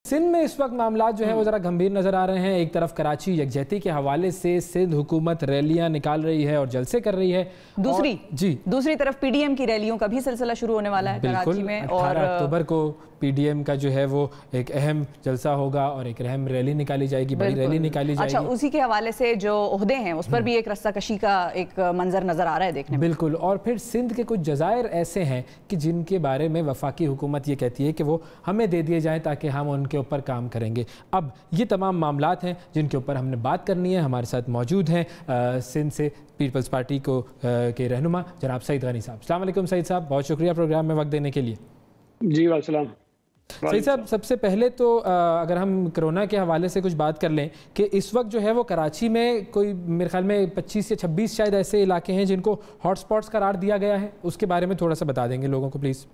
सिंध में इस वक्त मामला जो है वो ज़रा गंभीर नज़र आ रहे हैं। एक तरफ कराची यकजहती के हवाले से सिंध हुकूमत रैलियां निकाल रही है और जलसे कर रही है, दूसरी तरफ पीडीएम की रैलियों का भी सिलसिला शुरू होने वाला है कराची में। और 18 अक्टूबर को पीडीएम का जो है वो एक अहम जलसा होगा और एक अहम रैली निकाली जाएगी, बड़ी रैली निकाली जाएगी। अच्छा, उसी के हवाले से जो ओहदे हैं उस पर भी एक रस्साकशी का एक मंजर नजर आ रहा है देखने में। बिल्कुल। और फिर सिंध के कुछ जज़ायर ऐसे हैं कि जिनके बारे में वफाकी हुकूमत ये कहती है कि वो हमें दे दिए जाएं ताकि हम उनके ऊपर काम करेंगे। अब ये तमाम मामलात हैं जिनके ऊपर हमने बात करनी है। हमारे साथ मौजूद हैं सिंध से पीपल्स पार्टी के रहनुमा जनाब सईद गनी साहब। अस्सलाम वालेकुम सईद साहब, बहुत शुक्रिया प्रोग्राम में वक्त देने के लिए। जी वालेकुम सही साहब, सबसे पहले तो अगर हम कोरोना के हवाले से कुछ बात कर लें कि इस वक्त जो है वो कराची में कोई मेरे ख्याल में 25 या 26 शायद ऐसे इलाके हैं जिनको हॉटस्पॉट्स करार दिया गया है, उसके बारे में थोड़ा सा बता देंगे लोगों को प्लीज़।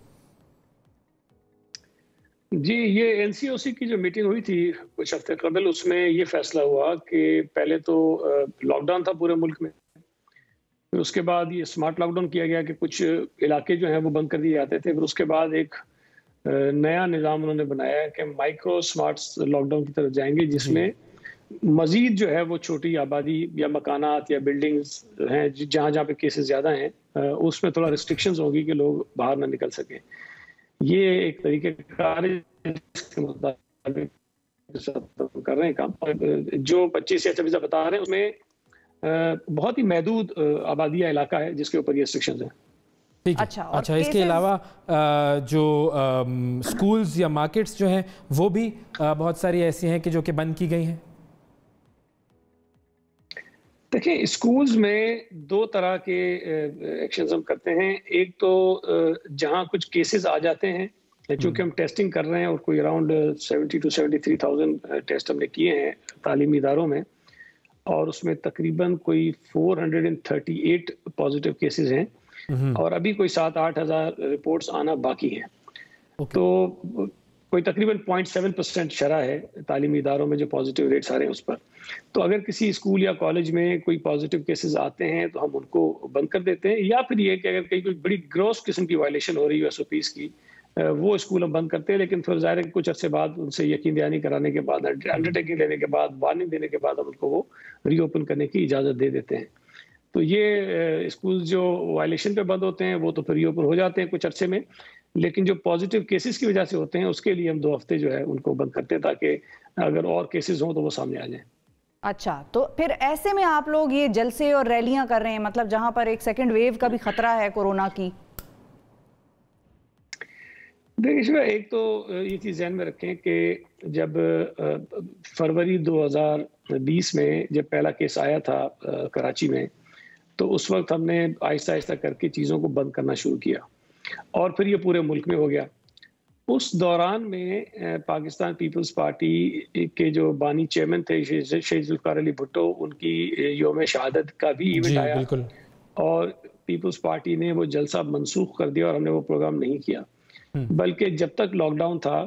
जी, ये एनसीओसी की जो मीटिंग हुई थी कुछ हफ्ते कबल, उसमें ये फैसला हुआ कि पहले तो लॉकडाउन था पूरे मुल्क में, फिर उसके बाद ये स्मार्ट लॉकडाउन किया गया कि कुछ इलाके जो हैं वो बंद कर दिए जाते थे। फिर उसके बाद एक नया निज़ाम उन्होंने बनाया है कि माइक्रो स्मार्ट लॉकडाउन की तरफ जाएंगे, जिसमें मजीद जो है वो छोटी आबादी या मकानात या बिल्डिंग्स हैं जहाँ जहाँ पे केसेस ज़्यादा हैं उसमें थोड़ा रिस्ट्रिक्शंस होगी कि लोग बाहर ना निकल सकें। ये एक तरीके के मुताबिक कर रहे हैं काम। जो 25 या 26 बता रहे हैं उसमें बहुत ही महदूद आबादिया इलाका है जिसके ऊपर ये रिस्ट्रिक्शंस हैं। अच्छा, इसके अलावा जो स्कूल्स या मार्केट्स जो हैं वो भी बहुत सारी ऐसी हैं कि जो कि बंद की गई हैं। देखिए, स्कूल्स में दो तरह के एक्शंस हम करते हैं। एक तो जहां कुछ केसेस आ जाते हैं, चूंकि हम टेस्टिंग कर रहे हैं और कोई अराउंड 70 to 73,000 टेस्ट हमने किए हैं तालीमी इदारों में, और उसमें तकरीबन कोई 438 पॉजिटिव केसेस हैं और अभी कोई 7-8 हज़ार रिपोर्ट्स आना बाकी हैं। तो कोई तकरीबन 0.7% शरह है तालीमी इदारों में जो पॉजिटिव रेट्स आ रहे हैं उस पर। तो अगर किसी स्कूल या कॉलेज में कोई पॉजिटिव केसेस आते हैं तो हम उनको बंद कर देते हैं, या फिर ये कि अगर कहीं कोई बड़ी ग्रॉस किस्म की वायलेशन हो रही है SOPs की, वो स्कूल हम बंद करते हैं। लेकिन फिर ज़ाहिर है कुछ अर्से बाद उनसे यकीन दहानी कराने के बाद, अंडरटेकिंग लेने के बाद, वार्निंग देने के बाद हम उनको वो रीओपन करने की इजाज़त दे देते हैं। तो ये स्कूल जो वायलेशन पे बंद होते हैं वो तो फिर रीओपन हो जाते हैं कुछ अर्से में, लेकिन जो पॉजिटिव केसेस की वजह से होते हैं उसके लिए हम 2 हफ्ते जो है उनको बंद करते हैं ताकि अगर और केसेस हों तो वो सामने आ जाएं। अच्छा, तो फिर ऐसे में आप लोग ये जलसे और रैलियां कर रहे हैं, मतलब जहां पर एक सेकंड वेव का भी खतरा है कोरोना की। देखिए, एक तो ये चीज़ ध्यान में रखें कि जब फरवरी 2020 में जब पहला केस आया था कराची में, तो उस वक्त हमने आहिस्ता आहिस्ता करके चीज़ों को बंद करना शुरू किया और फिर ये पूरे मुल्क में हो गया। उस दौरान में पाकिस्तान पीपल्स पार्टी के जो बानी चेयरमैन थे शहीद जुल्फ़िकार अली भुट्टो, उनकी योम शहादत का भी इवेंट आया और पीपल्स पार्टी ने वो जलसा मनसूख कर दिया और हमने वो प्रोग्राम नहीं किया। बल्कि जब तक लॉकडाउन था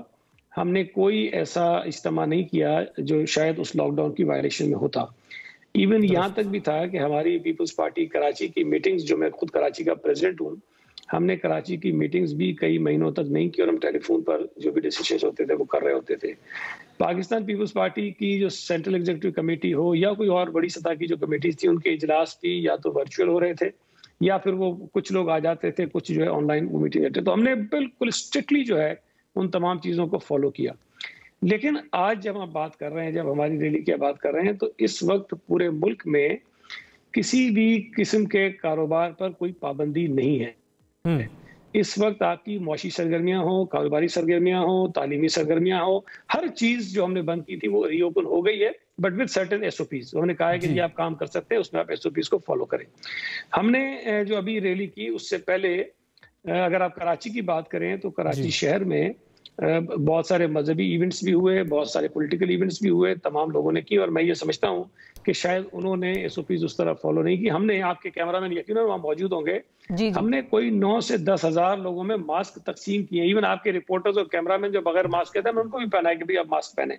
हमने कोई ऐसा इज्तिमा नहीं किया जो शायद उस लॉकडाउन की वायलेशन में होता। इवन यहाँ तक भी था कि हमारी पीपल्स पार्टी कराची की मीटिंग्स, जो मैं खुद कराची का प्रेसिडेंट हूँ, हमने कराची की मीटिंग्स भी कई महीनों तक नहीं की और हम टेलीफोन पर जो भी डिसीजंस होते थे वो कर रहे होते थे। पाकिस्तान पीपल्स पार्टी की जो सेंट्रल एग्जीक्यूटिव कमेटी हो या कोई और बड़ी सतह की जो कमेटीज थी, उनके इजलास भी या तो वर्चुअल हो रहे थे या फिर वो कुछ लोग आ जाते थे, कुछ जो है ऑनलाइन वो मीटिंग करते। तो हमने बिल्कुल स्ट्रिक्टली जो है उन तमाम चीज़ों को फॉलो किया। लेकिन आज जब हम बात कर रहे हैं, जब हमारी रैली की बात कर रहे हैं, तो इस वक्त पूरे मुल्क में किसी भी किस्म के कारोबार पर कोई पाबंदी नहीं है। इस वक्त आपकी मौशी सरगर्मियां हो, कारोबारी सरगर्मियां हो, तालीमी सरगर्मियां हो, हर चीज जो हमने बंद की थी वो रीओपन हो गई है, बट विद सर्टेन SOPs। उन्होंने कहा है कि ये आप काम कर सकते हैं, उसमें आप SOPs को फॉलो करें। हमने जो अभी रैली की उससे पहले अगर आप कराची की बात करें तो कराची शहर में बहुत सारे मजहबी इवेंट्स भी हुए, बहुत सारे पॉलिटिकल इवेंट्स भी हुए, तमाम लोगों ने की। और मैं ये समझता हूँ कि शायद उन्होंने SOPs उस तरह फॉलो नहीं की। हमने, आपके कैमरामैन यकीनन वहाँ मौजूद होंगे, हमने कोई 9 से 10 हज़ार लोगों में मास्क तकसीम किए। इवन आपके रिपोर्टर्स और कैमरामैन जो बगैर मास्क के थे, हमने उनको भी पहनाया कि भाई आप मास्क पहने।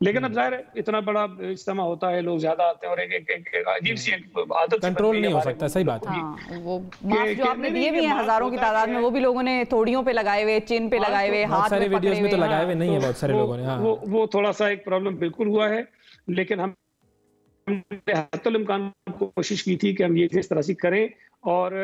लेकिन अब जाहिर है इतना बड़ा इज्तिमा होता है, लोग ज्यादा आते हैं और एक अजीब सी आदत कंट्रोल नहीं हो सकता। सही बात है। वो मास्क जो आपने दिए भी हैं हजारों की तादाद में, वो भी लोगों ने थोड़ियों पे लगाए हुए, चिन पे लगाए हुए, हाथ में ऑडियोज में तो लगाए हुए नहीं है बहुत सारे लोगों ने। हाँ, वो थोड़ा सा एक प्रॉब्लम बिल्कुल हुआ है, लेकिन हमने हत्तुल इम्कान कोशिश की थी कि हम ये इस तरह से करें, और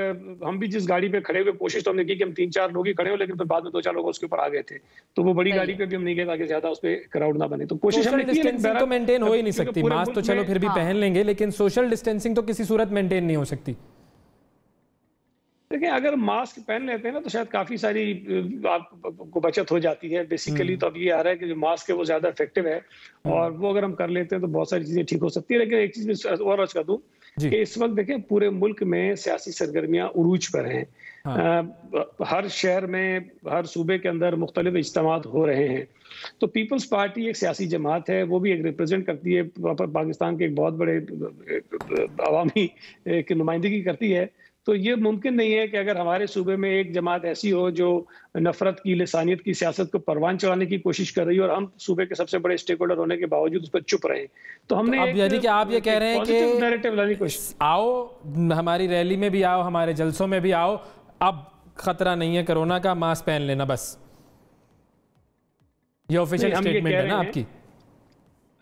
हम भी जिस गाड़ी पे खड़े हुए कोशिश तो हमने की कि हम 3-4 लोग ही खड़े हो, लेकिन फिर बाद में 2-4 लोग उसके ऊपर आ गए थे, तो वो बड़ी गाड़ी पे भी हम नहीं गए ताकि ज्यादा उस पे क्राउड ना बने। तो कोशिश हमने की, तो मेंटेन हो ही नहीं सकती। मास्क तो चलो फिर भी पहन लेंगे, लेकिन सोशल डिस्टेंसिंग तो किसी सूरत मेंटेन नहीं हो सकती। देखिए, अगर मास्क पहन लेते हैं ना तो शायद काफी सारी आपको बचत हो जाती है। बेसिकली तो अब ये आ रहा है कि जो मास्क है वो ज्यादा इफेक्टिव है, और वो अगर हम कर लेते हैं तो बहुत सारी चीजें ठीक हो सकती है। लेकिन एक चीज मैं और अर्ज कर दूं कि इस वक्त देखें पूरे मुल्क में सियासी सरगर्मियां उरूज पर हैं। हर शहर में, हर सूबे के अंदर मुख्तलिफ इज्तिमात हो रहे हैं। तो पीपल्स पार्टी एक सियासी जमात है, वो भी एक रिप्रेजेंट करती है पाकिस्तान के एक बहुत बड़े अवामी की नुमाइंदगी करती है। तो ये मुमकिन नहीं है कि अगर हमारे सूबे में एक जमात ऐसी हो जो नफरत की, लिसानियत की सियासत को परवान चढ़ाने की कोशिश कर रही है, और हम सूबे के सबसे बड़े स्टेक होल्डर होने के बावजूद उस पर चुप रहे। तो हमने अब यानी कि आप ये कह रहे हैं कि आओ हमारी रैली में भी आओ, हमारे जलसों में भी आओ, अब खतरा नहीं है कोरोना का, मास्क पहन लेना बस। ये ऑफिशियल स्टेटमेंट है ना आपकी?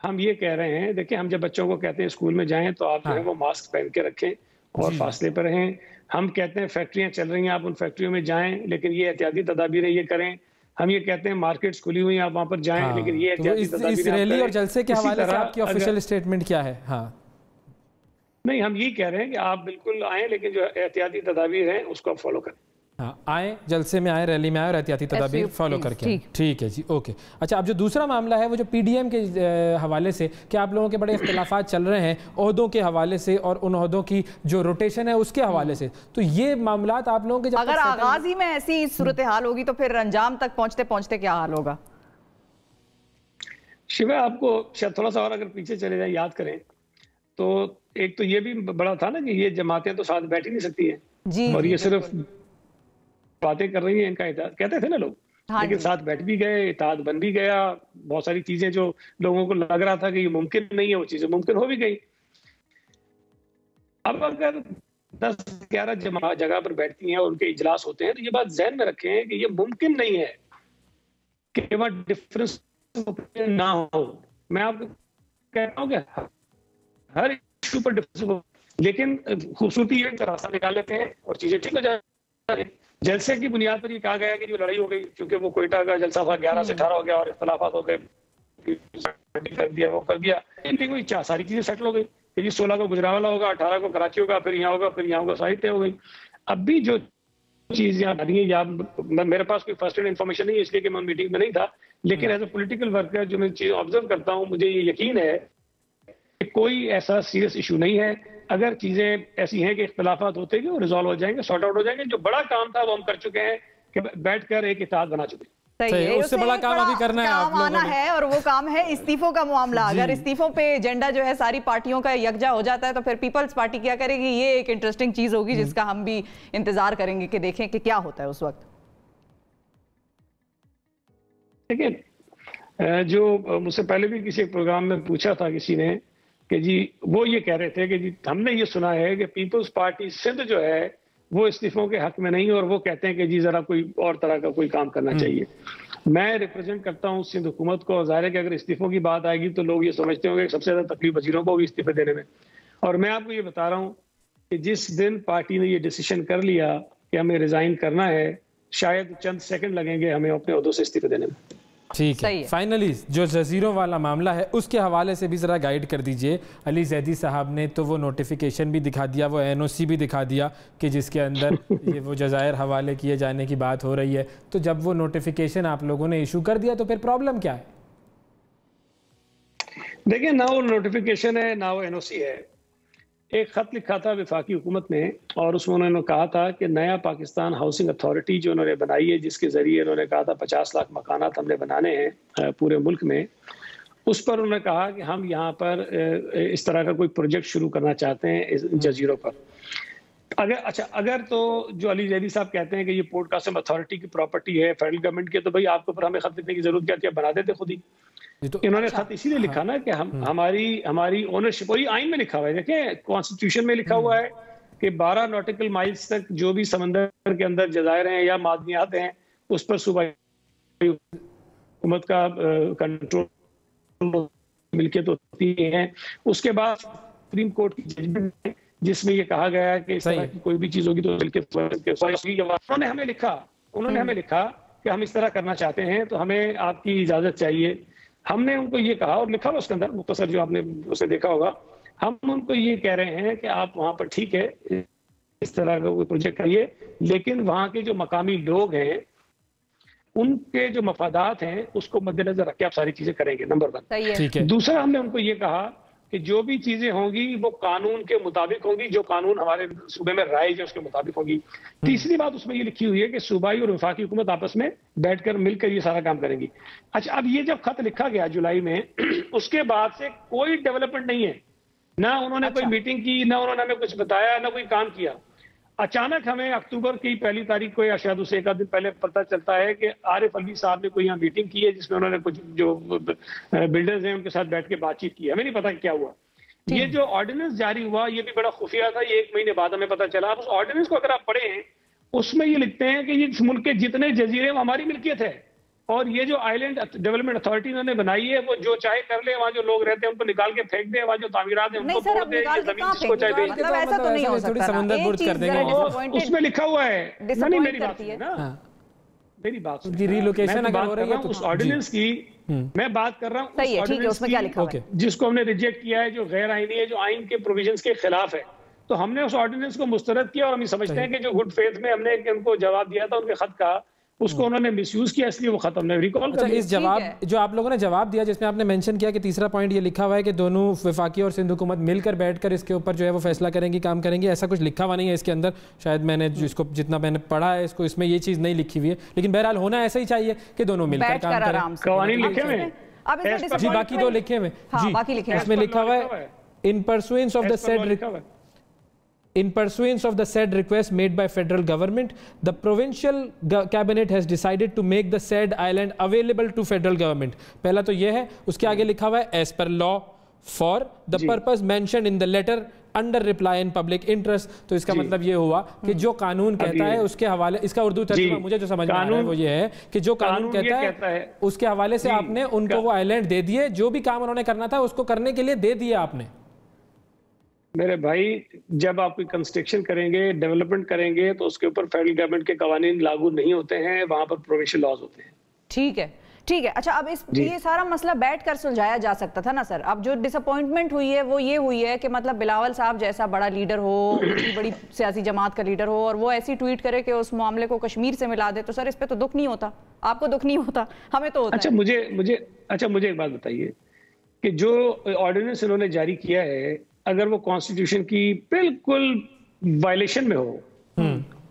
हम ये कह रहे हैं, देखिए हम जब बच्चों को कहते हैं स्कूल में जाएं तो आप जो है वो मास्क पहन के रखें और फासले पर रहें। हम कहते हैं फैक्ट्रियां चल रही हैं, आप उन फैक्ट्रियों में जाएं, लेकिन ये एहतियाती तदाबीरें ये करें। हम ये कहते हैं मार्केट्स खुली हुई हैं, आप वहां पर जाएं, लेकिन ये एहतियाती तदाबीरें। इस रैली और जलसे के हवाले से आपकी ऑफिशियल स्टेटमेंट क्या है? हाँ, नहीं, हम ये कह रहे हैं कि आप बिल्कुल आए, लेकिन जो एहतियाती तदाबीर हैं उसको आप फॉलो करें। हाँ, आए, जलसे में आए, रैली में आए और एहतियाती तदाबीर फॉलो करके। ठीक है जी, ओके। अच्छा, अब जो दूसरा मामला है वो जो पीडीएम के हवाले से, कि आप लोगों के बड़े इख्तिलाफात चल रहे हैं ओहदों के हवाले से और उन ओहदों की जो रोटेशन है उसके हवाले से, तो ये मामलात आप लोगों के जब अगर आगाज ही में ऐसी सूरत हाल होगी तो फिर अंजाम तक पहुंचते पहुंचते क्या हाल होगा? शिवा, आपको शायद थोड़ा सा और अगर पीछे चले जाए, याद करें तो एक तो ये भी बड़ा था ना कि ये जमातें तो साथ बैठ ही नहीं सकती हैं, और ये सिर्फ बातें कर रही हैं, इनका इताद कहते थे ना लोग, लेकिन साथ बैठ भी गए, इताद बन भी गया। बहुत सारी चीजें जो लोगों को लग रहा था कि ये मुमकिन नहीं है, वो चीजें मुमकिन हो भी गई। अब अगर 10-11 जगह पर बैठती हैं और उनके इजलास होते हैं, तो ये बात ज़हन में रखें कि ये मुमकिन नहीं है कि वहाँ डिफरेंस ना हो। मैं आपको कहता हूँ कि हर इशू पर डिफरेंस, लेकिन खूबसूरती ये रास्ता निकाल लेते हैं और चीजें ठीक हो जाती हैं। जलसे की बुनियाद पर ये कहा गया कि जो लड़ाई हो गई, क्योंकि वो कोयटा का जलसा था 11 से 18 हो गया और इख्तलाफात हो गए, कर दिया, वो कर दिया, कोई सारी चीजें सेटल हो गई। 16 को गुजरांवाला होगा, 18 को कराची होगा, फिर यहाँ होगा, फिर यहाँ होगा, सारी तय हो गई। अब भी जो चीज यहाँ बनी है, या मेरे पास कोई फर्स्ट हैंड इन्फॉर्मेशन नहीं है इसलिए कि मैं मीटिंग में नहीं था, लेकिन एज ए पॉलिटिकल वर्कर जो मैं चीज ऑब्जर्व करता हूँ, मुझे ये यकीन है कि कोई ऐसा सीरियस इशू नहीं है। अगर चीजें ऐसी हैं कि इख्तिलाफात होते हैं वो रिजॉल्व हो जाएंगे, सॉर्ट आउट हो जाएंगे। जो बड़ा काम था वो हम कर चुके हैं कि बैठकर एक इत्तेहाद बना चुके हैं। सही है, उससे बड़ा काम अभी करना है, आप लोगों ने है, और वो काम है इस्तीफों का मामला। अगर इस्तीफों पे एजेंडा जो है सारी पार्टियों का यकजा हो जाता है तो फिर पीपल्स पार्टी क्या करेगी, ये एक इंटरेस्टिंग चीज होगी जिसका हम भी इंतजार करेंगे कि देखें कि क्या होता है उस वक्त। देखिए, जो मुझसे पहले भी किसी प्रोग्राम में पूछा था किसी ने कि जी, वो ये कह रहे थे कि जी हमने ये सुना है कि पीपल्स पार्टी सिंध जो है वो इस्तीफों के हक में नहीं, और वो कहते हैं कि जी जरा कोई और तरह का कोई काम करना चाहिए। मैं रिप्रेजेंट करता हूँ सिंध हुकूमत को, और जाहिर है कि अगर इस्तीफों की बात आएगी तो लोग ये समझते होंगे कि सबसे ज्यादा तकलीफ वजीरों को भी इस्तीफे देने में। और मैं आपको ये बता रहा हूँ कि जिस दिन पार्टी ने ये डिसीजन कर लिया कि हमें रिजाइन करना है, शायद चंद सेकंड लगेंगे हमें अपने ओहदों से इस्तीफे देने में। ठीक है, फाइनली जो जजीरों वाला मामला है उसके हवाले से भी ज़रा गाइड कर दीजिए। अली जैदी साहब ने तो वो नोटिफिकेशन भी दिखा दिया, वो एनओसी भी दिखा दिया कि जिसके अंदर ये वो जज़ायर हवाले किए जाने की बात हो रही है। तो जब वो नोटिफिकेशन आप लोगों ने इशू कर दिया तो फिर प्रॉब्लम क्या है? देखिए, ना वो नोटिफिकेशन है ना वो एनओसी है। एक खत लिखा था वफाकी हुकूमत ने, और उसमें उन्होंने कहा था कि नया पाकिस्तान हाउसिंग अथॉरिटी जो उन्होंने बनाई है, जिसके जरिए उन्होंने कहा था 50 लाख मकानात हमने बनाने हैं पूरे मुल्क में, उस पर उन्होंने कहा कि हम यहाँ पर इस तरह का कोई प्रोजेक्ट शुरू करना चाहते हैं इस जजीरों पर। अगर तो जो अली जैदी साहब कहते हैं कि ये पोर्ट कासिम अथॉरिटी की प्रॉपर्टी है फेडरल गवर्नमेंट की, तो भाई आपको फिर हमें खत लिखने की जरूरत क्या थी, बना देते खुद ही। तो इन्होंने खत इसीलिए लिखा ना कि हमारी ओनरशिप, वही आइन में लिखा हुआ है, देखें कॉन्स्टिट्यूशन में लिखा हुआ है कि 12 नॉटिकल माइल्स तक जो भी समंदर के अंदर जजायर हैं या मादनियात हैं उस पर सूबा हुकूमत का कंट्रोल मिल्कियत होती है। उसके बाद सुप्रीम कोर्ट की जजमेंट है जिसमें ये कहा गया है कि इस तरह की कोई भी चीज होगी तो उन्होंने हमें लिखा कि हम इस तरह करना चाहते हैं तो हमें आपकी इजाजत चाहिए। हमने उनको ये कहा और लिखा हुआ उसके अंदर मुख्तसर जो आपने उसे देखा होगा, हम उनको ये कह रहे हैं कि आप वहां पर ठीक है इस तरह का कोई प्रोजेक्ट करिए, लेकिन वहां के जो मकामी लोग हैं उनके जो मफादात हैं उसको मद्देनजर रख के आप सारी चीजें करेंगे, नंबर 1। दूसरा हमने उनको ये कहा कि जो भी चीजें होंगी वो कानून के मुताबिक होंगी, जो कानून हमारे सूबे में राइज है उसके मुताबिक होगी। तीसरी बात उसमें ये लिखी हुई है कि सूबाई और वफाकी हुकूमत आपस में बैठकर मिलकर ये सारा काम करेंगी। अच्छा, अब ये जब खत लिखा गया जुलाई में उसके बाद से कोई डेवलपमेंट नहीं है, ना उन्होंने कोई मीटिंग की, ना उन्होंने हमें कुछ बताया, ना कोई काम किया। अचानक हमें अक्टूबर की 1 तारीख को या शायद उससे एक आध दिन पहले पता चलता है कि आरिफ अलवी साहब ने कोई यहाँ मीटिंग की है जिसमें उन्होंने कुछ जो बिल्डर्स हैं उनके साथ बैठ के बातचीत की। हमें नहीं पता क्या हुआ। ये जो ऑर्डिनेंस जारी हुआ ये भी बड़ा खुफिया था, ये 1 महीने बाद हमें पता चला। उस ऑर्डिनेंस को अगर आप पढ़ें उसमें ये लिखते हैं कि इस मुल्क के जितने जजीरे वो हमारी मिल्कियत है, और ये जो आइलैंड डेवलपमेंट अथॉरिटी उन्होंने बनाई है वो जो चाहे कर ले, वहाँ जो लोग रहते हैं उनको निकाल के फेंक दे, वहाँ जो तामीरात है उनको तोड़ दे, जमीन जिसको चाहे बेच दे। ऐसा तो नहीं हो सकता। उसमें लिखा हुआ है, मेरी बात है ना, मेरी बात रिलोकेशन अगर हो रही है तो उस ऑर्डिनेंस की मैं बात कर रहा हूँ जिसको हमने रिजेक्ट किया है, जो गैर आईनी है, जो आइन के प्रोविजंस के खिलाफ है। तो हमने उस ऑर्डिनेंस को मुस्तरद किया और हम समझते हैं कि जो गुड फेथ में हमने उनको जवाब दिया था उनके खत का, उसको उन्होंने मिसयूज किया, इसलिए वो खत्म नहीं रिकॉल कर। इस जवाब जो आप लोगों ने जवाब दिया जिसमें आपने मेंशन किया कि तीसरा पॉइंट ये लिखा हुआ है कि दोनों वफाकी और सिंध हुकूमत मिलकर बैठकर इसके ऊपर जो है वो फैसला करेंगी, काम करेंगी, ऐसा कुछ लिखा हुआ नहीं है इसके अंदर। शायद मैंने जिसको जितना मैंने पढ़ा है इसको इसमें ये चीज नहीं लिखी हुई है, लेकिन बहरहाल होना ऐसा ही चाहिए कि दोनों मिलकर काम करें। कवानीन लिखे हुए जी, बाकी तो लिखे हुए जी, इसमें लिखा हुआ है इन pursuance of the said In pursuance of the said request made by federal government, the provincial cabinet has decided to make the said island available to federal government. पहला तो ये है, उसके आगे लिखा हुआ है as per law for the purpose mentioned in the letter under reply in public interest. तो इसका मतलब ये हुआ कि जो कानून कहता है उसके हवाले, इसका उर्दू तर्जुमा मुझे जो समझ में आ रहा है वो ये है कि जो कानून कहता है उसके हवाले से आपने उनको वो आइलैंड दे दिए, जो भी काम उन्होंने करना था उसको करने के लिए दे दिए आपने। मेरे भाई, जब आप कोई कंस्ट्रक्शन करेंगे, डेवलपमेंट करेंगे तो उसके ऊपर फेडरल गवर्नमेंट के कानून लागू नहीं होते हैं, वहां पर प्रोविंशियल लॉज होते हैं। ठीक है, ठीक है। अच्छा, अब ये सारा मसला बैठकर सुलझाया जा सकता था ना सर। अब जो डिसअपॉइंटमेंट हुई है वो ये हुई है कि मतलब बिलावल साहब जैसा बड़ा लीडर हो, बड़ी सियासी जमात का लीडर हो, और वो ऐसी ट्वीट करे कि उस मामले को कश्मीर से मिला दे, तो सर इस पे तो दुख नहीं होता? आपको दुख नहीं होता, हमें तो होता है। मुझे एक बात बताइए कि जो ऑर्डिनेंस इन्होंने जारी किया है, अगर वो कॉन्स्टिट्यूशन की बिल्कुल वायलेशन में हो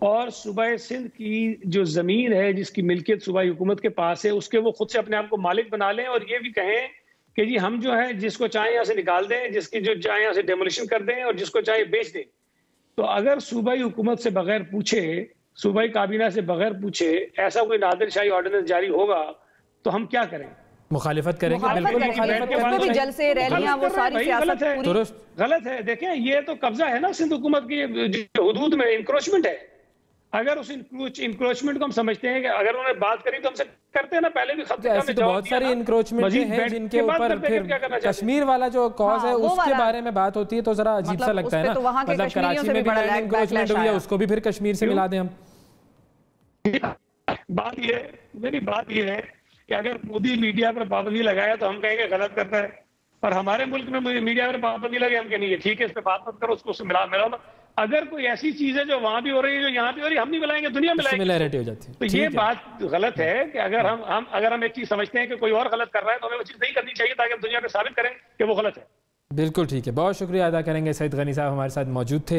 और सूबाए सिंध की जो जमीन है जिसकी मिल्कियत सूबाई हुकूमत के पास है उसके वो खुद से अपने आप को मालिक बना लें और ये भी कहें कि जी हम जो है जिसको चाहे यहाँ से निकाल दें, जिसकी जो चाहे यहाँ से डेमोलिशन कर दें और जिसको चाहे बेच दें, तो अगर सूबाई हुकूमत से बगैर पूछे, सूबाई काबीना से बगैर पूछे ऐसा कोई नादिर शाही ऑर्डिनेंस जारी होगा तो हम क्या करें? मुखालिफत करेंगे, बिल्कुल मुखालिफत करेंगे। जलसे रैलियां वो सारी सियासत पूरी गलत है। देखें, ये तो कब्जा है ना सिंध हुकूमत की हुदूद में, इंक्रोचमेंट है। अगर उस इंक्रोचमेंट को हम समझते हैं कि अगर उन्होंने बात करी तो हमसे करते हैं ना, पहले भी ऐसी तो बहुत सारी इंक्रोचमेंट हैं जिनके ऊपर फिर कश्मीर वाला जो कॉज है उसके बारे में बात होती है तो जरा अजीब सा लगता है ना। मतलब कराची में भी इंक्रोचमेंट हुई है, उसको भी फिर कश्मीर से मिला दें हम। मेरी बात ये है कि अगर मोदी मीडिया पर पाबंदी लगाया तो हम कहेंगे गलत करता है, और हमारे मुल्क में मीडिया पर पाबंदी लगे हम कहेंगे ठीक है, इस पे बात मत करो, उसको मिला। अगर कोई ऐसी चीज है जो वहां भी हो रही है जो यहाँ भी हो रही है, हम नहीं मिलाएंगे, दुनिया मिलाएगी, हो जाती है। तो ये बात गलत है कि अगर हम एक चीज समझते हैं कि कोई और गलत कर रहा है तो हमें वो चीज नहीं करनी चाहिए ताकि हम दुनिया में साबित करें कि वो गलत है। बिल्कुल ठीक है, बहुत शुक्रिया अदा करेंगे। सईद गनी साहब हमारे साथ मौजूद थे।